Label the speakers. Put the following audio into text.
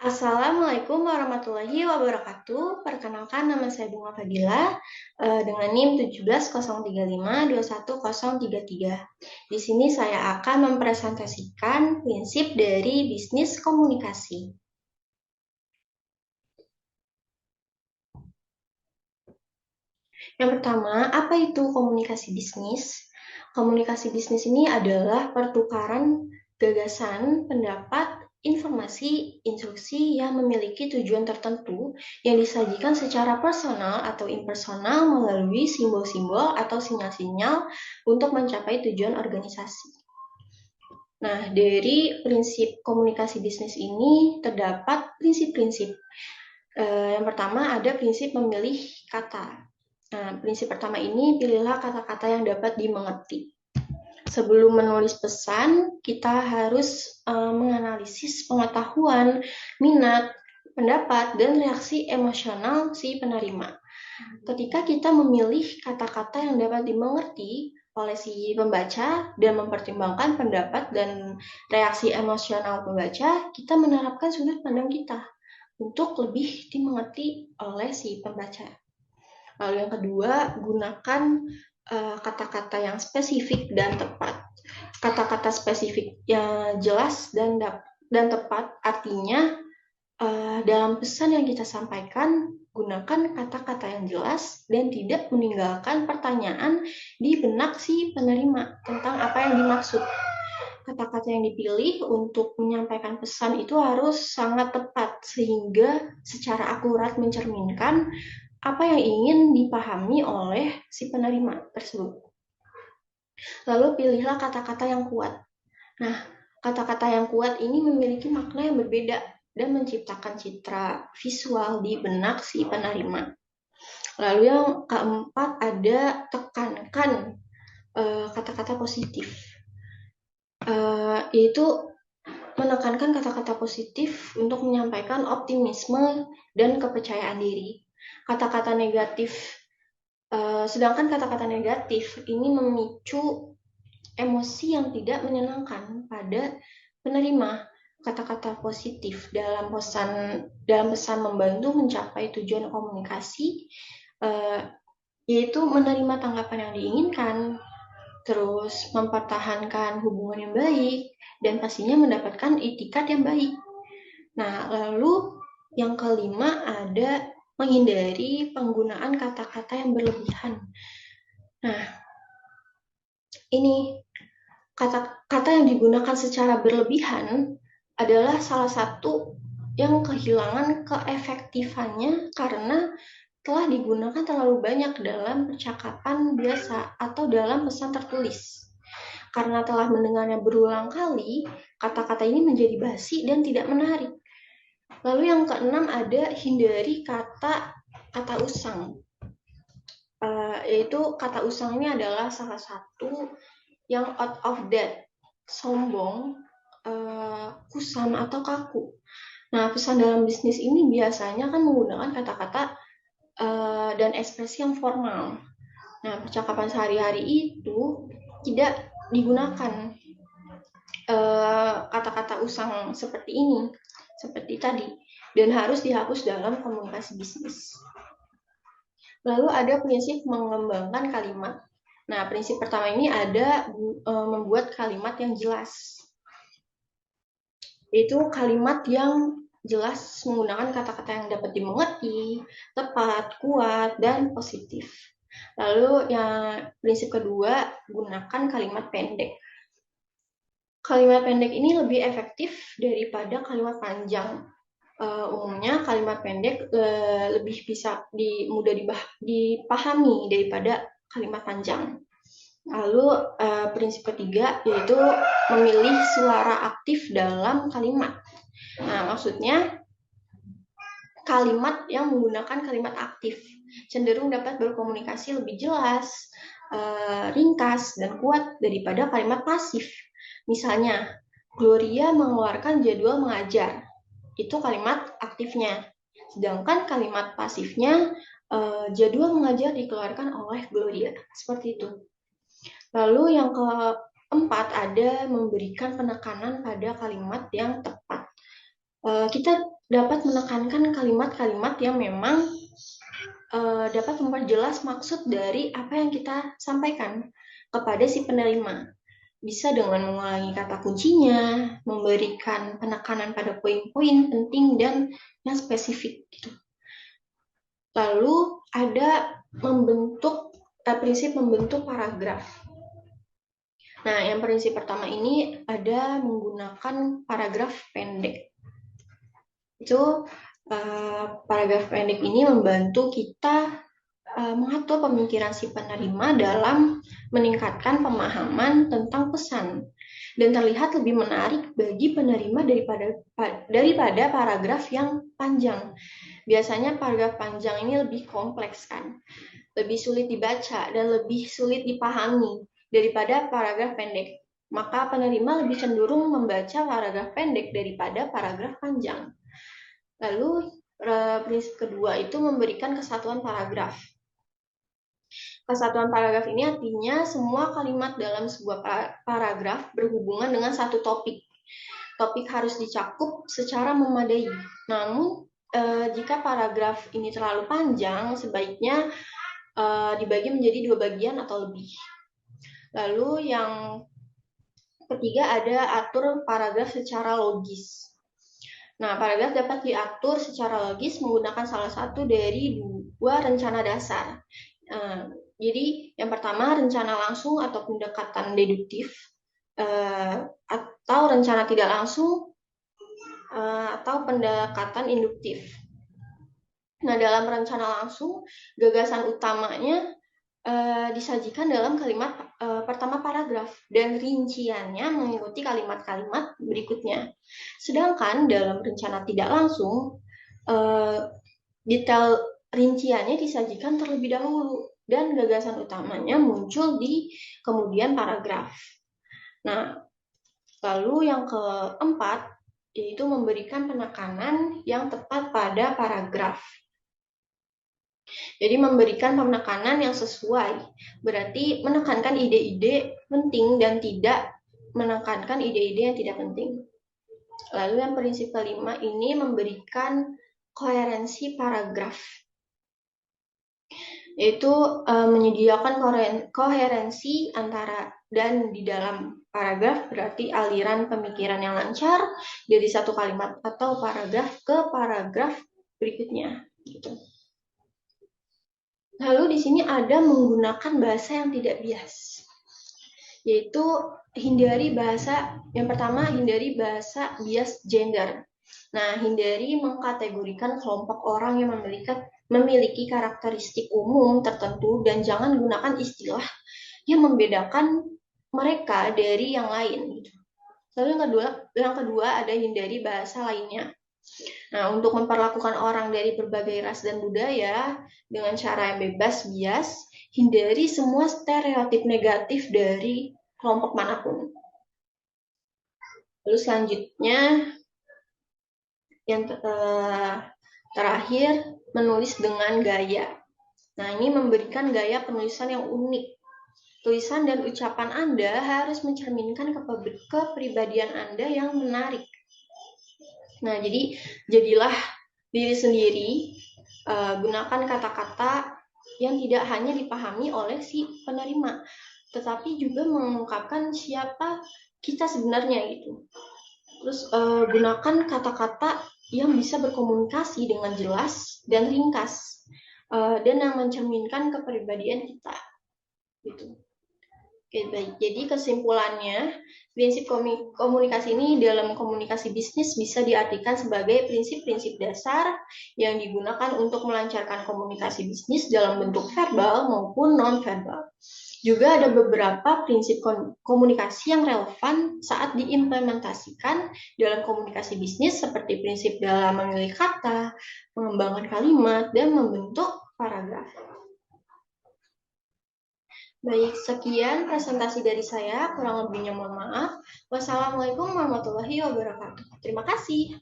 Speaker 1: Assalamualaikum warahmatullahi wabarakatuh. Perkenalkan nama saya Bunga Fadila dengan NIM 1703521033. Di sini saya akan mempresentasikan prinsip dari bisnis komunikasi. Yang pertama, apa itu komunikasi bisnis? Komunikasi bisnis ini adalah pertukaran gagasan, pendapat, informasi, instruksi yang memiliki tujuan tertentu yang disajikan secara personal atau impersonal melalui simbol-simbol atau sinyal-sinyal untuk mencapai tujuan organisasi. Nah, dari prinsip komunikasi bisnis ini terdapat prinsip-prinsip. Yang pertama ada prinsip memilih kata. Nah, prinsip pertama ini, pilihlah kata-kata yang dapat dimengerti. Sebelum menulis pesan, kita harus menganalisis pengetahuan, minat, pendapat, dan reaksi emosional si penerima. Ketika kita memilih kata-kata yang dapat dimengerti oleh si pembaca dan mempertimbangkan pendapat dan reaksi emosional pembaca, kita menerapkan sudut pandang kita untuk lebih dimengerti oleh si pembaca. Lalu yang kedua, gunakan kata-kata yang spesifik dan tepat. Kata-kata spesifik yang jelas dan tepat artinya dalam pesan yang kita sampaikan, gunakan kata-kata yang jelas dan tidak meninggalkan pertanyaan di benak si penerima tentang apa yang dimaksud. Kata-kata yang dipilih untuk menyampaikan pesan itu harus sangat tepat sehingga secara akurat mencerminkan apa yang ingin dipahami oleh si penerima tersebut. Lalu pilihlah kata-kata yang kuat. Nah, kata-kata yang kuat ini memiliki makna yang berbeda dan menciptakan citra visual di benak si penerima. Lalu yang keempat ada tekankan kata-kata positif. Yaitu menekankan kata-kata positif untuk menyampaikan optimisme dan kepercayaan diri. Kata-kata negatif sedangkan kata-kata negatif ini memicu emosi yang tidak menyenangkan pada penerima. Kata-kata positif dalam pesan membantu mencapai tujuan komunikasi, yaitu menerima tanggapan yang diinginkan, terus mempertahankan hubungan yang baik, dan pastinya mendapatkan etikat yang baik. Nah, lalu yang kelima ada menghindari penggunaan kata-kata yang berlebihan. Nah, ini kata-kata yang digunakan secara berlebihan adalah salah satu yang kehilangan keefektifannya karena telah digunakan terlalu banyak dalam percakapan biasa atau dalam pesan tertulis. Karena telah mendengarnya berulang kali, kata-kata ini menjadi basi dan tidak menarik. Lalu yang keenam ada hindari kata usang. Yaitu kata usang ini adalah salah satu yang out of date, sombong, kusam atau kaku. Nah, pesan dalam bisnis ini biasanya kan menggunakan kata-kata dan ekspresi yang formal. Nah, percakapan sehari-hari itu tidak digunakan kata-kata usang seperti ini, seperti tadi, dan harus dihapus dalam komunikasi bisnis. Lalu ada prinsip mengembangkan kalimat. Nah, prinsip pertama ini ada membuat kalimat yang jelas. Yaitu kalimat yang jelas menggunakan kata-kata yang dapat dimengerti, tepat, kuat, dan positif. Lalu yang prinsip kedua, gunakan kalimat pendek. Kalimat pendek ini lebih efektif daripada kalimat panjang. Umumnya kalimat pendek lebih bisa mudah dipahami daripada kalimat panjang. Lalu prinsip ketiga yaitu memilih suara aktif dalam kalimat. Nah, maksudnya kalimat yang menggunakan kalimat aktif cenderung dapat berkomunikasi lebih jelas, ringkas, dan kuat daripada kalimat pasif. Misalnya, Gloria mengeluarkan jadwal mengajar. Itu kalimat aktifnya. Sedangkan kalimat pasifnya, jadwal mengajar dikeluarkan oleh Gloria. Seperti itu. Lalu yang keempat ada memberikan penekanan pada kalimat yang tepat. kita dapat menekankan kalimat-kalimat yang memang dapat memperjelas maksud dari apa yang kita sampaikan kepada si penerima. Bisa dengan mengulangi kata kuncinya, memberikan penekanan pada poin-poin penting dan yang spesifik gitu. Lalu ada prinsip membentuk paragraf. Nah, yang prinsip pertama ini ada menggunakan paragraf pendek. Itu paragraf pendek ini membantu kita mengatur pemikiran si penerima dalam meningkatkan pemahaman tentang pesan dan terlihat lebih menarik bagi penerima daripada paragraf yang panjang. Biasanya paragraf panjang ini lebih kompleks kan, lebih sulit dibaca dan lebih sulit dipahami daripada paragraf pendek. Maka penerima lebih cenderung membaca paragraf pendek daripada paragraf panjang. Lalu prinsip kedua itu memberikan kesatuan paragraf. Kesatuan paragraf ini artinya semua kalimat dalam sebuah paragraf berhubungan dengan satu topik. Topik harus dicakup secara memadai. Namun, jika paragraf ini terlalu panjang, sebaiknya dibagi menjadi 2 bagian atau lebih. Lalu yang ketiga ada atur paragraf secara logis. Nah, paragraf dapat diatur secara logis menggunakan salah satu dari 2 rencana dasar. Jadi, yang pertama rencana langsung atau pendekatan deduktif, atau rencana tidak langsung, atau pendekatan induktif. Nah, dalam rencana langsung, gagasan utamanya disajikan dalam kalimat pertama paragraf dan rinciannya mengikuti kalimat-kalimat berikutnya. Sedangkan dalam rencana tidak langsung, detail rinciannya disajikan terlebih dahulu dan gagasan utamanya muncul di kemudian paragraf. Nah, lalu yang keempat yaitu memberikan penekanan yang tepat pada paragraf. Jadi memberikan penekanan yang sesuai, berarti menekankan ide-ide penting dan tidak menekankan ide-ide yang tidak penting. Lalu yang prinsip kelima ini memberikan koherensi paragraf, yaitu menyediakan koherensi antara dan di dalam paragraf, berarti aliran pemikiran yang lancar dari satu kalimat atau paragraf ke paragraf berikutnya gitu. Lalu di sini ada menggunakan bahasa yang tidak bias, yaitu hindari bahasa, yang pertama hindari bahasa bias gender. Nah, hindari mengkategorikan kelompok orang yang memiliki karakteristik umum tertentu dan jangan gunakan istilah yang membedakan mereka dari yang lain. Lalu yang kedua ada hindari bahasa lainnya. Nah, untuk memperlakukan orang dari berbagai ras dan budaya dengan cara yang bebas bias, hindari semua stereotip negatif dari kelompok manapun. Lalu selanjutnya, yang terakhir, menulis dengan gaya. Nah, ini memberikan gaya penulisan yang unik. Tulisan dan ucapan Anda harus mencerminkan kepribadian Anda yang menarik. Nah, jadi jadilah diri sendiri, gunakan kata-kata yang tidak hanya dipahami oleh si penerima, tetapi juga mengungkapkan siapa kita sebenarnya gitu. Terus gunakan kata-kata yang bisa berkomunikasi dengan jelas dan ringkas, dan yang mencerminkan kepribadian kita gitu. Oke, baik. Jadi kesimpulannya, prinsip komunikasi ini dalam komunikasi bisnis bisa diartikan sebagai prinsip-prinsip dasar yang digunakan untuk melancarkan komunikasi bisnis dalam bentuk verbal maupun non-verbal. Juga ada beberapa prinsip komunikasi yang relevan saat diimplementasikan dalam komunikasi bisnis seperti prinsip dalam memilih kata, mengembangkan kalimat, dan membentuk paragraf. Baik, sekian presentasi dari saya. Kurang lebihnya mohon maaf. Wassalamualaikum warahmatullahi wabarakatuh. Terima kasih.